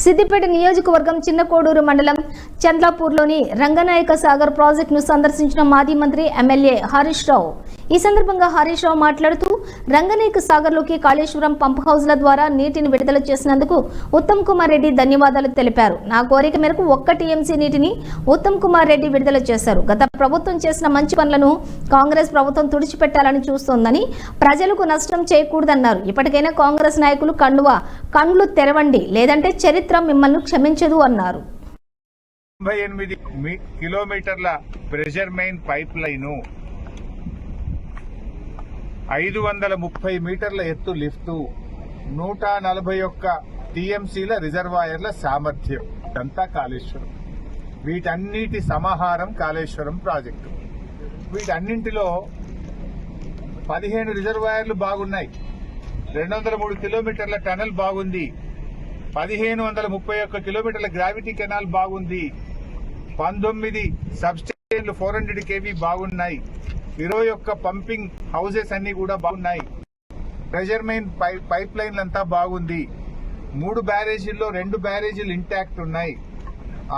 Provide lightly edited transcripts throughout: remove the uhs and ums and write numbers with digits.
సిద్దిపేట నియోజకవర్గం చిన్నకోడూరు మండలం చంద్లాపూర్లోని రంగనాయక సాగర్ ప్రాజెక్టును సందర్శించిన మాజీ మంత్రి ఎమ్మెల్యే హరీష్ రావు. ఈ సందర్భంగా హరీష్ రావు మాట్లాడుతూ రంగనాయక సాగర్లోకి కాళేశ్వరం పంప్ హౌజ్ల ద్వారా నీటిని విడుదల చేసినందుకు ఉత్తమ్ కుమార్ రెడ్డి ధన్యవాదాలు తెలిపారు. నా కోరిక మేరకు 1 టీఎంసీ నీటిని ఉత్తమ్ కుమార్ రెడ్డి విడుదల చేశారు. గత ప్రభుత్వం చేసిన మంచి పనులను కాంగ్రెస్ ప్రభుత్వం తుడిచిపెట్టాలని చూస్తోందని, ప్రజలకు నష్టం చేయకూడదన్నారు. ఇప్పటికైనా కాంగ్రెస్ నాయకులు కళ్ళు తెరవండి, లేదంటే చరిత్ర మిమ్మల్ని క్షమించదు అన్నారు. 98 కిలోమీటర్ల ప్రెషర్ మెయిన్ పైప్ లైను, 530 మీటర్ల ఎత్తు లిఫ్టు, 141 టీఎంసీల రిజర్వాయర్ల సామర్థ్యం, ఇదంతా కాళేశ్వరం. వీటన్నిటి సమాహారం కాళేశ్వరం ప్రాజెక్టు. వీటన్నింటిలో 15 రిజర్వాయర్లు బాగున్నాయి, 203 కిలోమీటర్ల టనల్ బాగుంది, 1531 కిలోమీటర్ల గ్రావిటీ కెనాల్ బాగుంది, 19 సబ్స్టేషన్లు 400 kV బాగున్నాయి, 21 పంపింగ్ హౌసెస్ అన్ని కూడా బాగున్నాయి, ప్రెషర్ మెయిన్ పైప్ లైన్లు అంతా బాగుంది, 3 బ్యారేజీల్లో 2 బ్యారేజీలు ఇంటాక్ట్ ఉన్నాయి.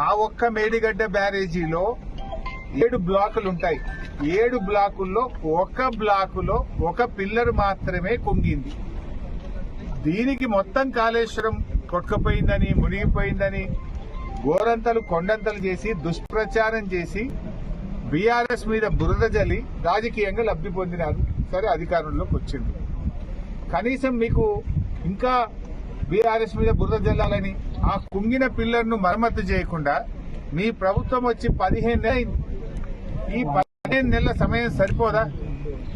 ఆ ఒక్క మేడిగడ్డ బ్యారేజీలో 7 బ్లాకులు ఉంటాయి. 7 బ్లాకుల్లో ఒక బ్లాకులో ఒక పిల్లర్ మాత్రమే కుంగింది. దీనికి మొత్తం కాళేశ్వరం కొట్టుకుపోయిందని, మునిగిపోయిందని గోరంతలు కొండంతలు చేసి దుష్ప్రచారం చేసి బీఆర్ఎస్ మీద బురద జల్లి రాజకీయంగా లబ్ధి పొందినారు. సరే, అధికారంలోకి వచ్చింది. కనీసం మీకు ఇంకా బీఆర్ఎస్ మీద బురద జల్లాలని ఆ కుంగిన పిల్లర్ను మరమ్మతు చేయకుండా మీ ప్రభుత్వం వచ్చి 15 నెలలు. ఈ 15 నెలల సమయం సరిపోదా?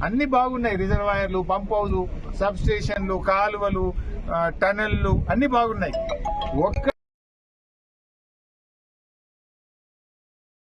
అన్ని బాగున్నాయి, రిజర్వాయర్లు, పంప్ హౌజు, సబ్ స్టేషన్లు, కాలువలు, టనెళ్లు అన్ని బాగున్నాయి. ఒక్క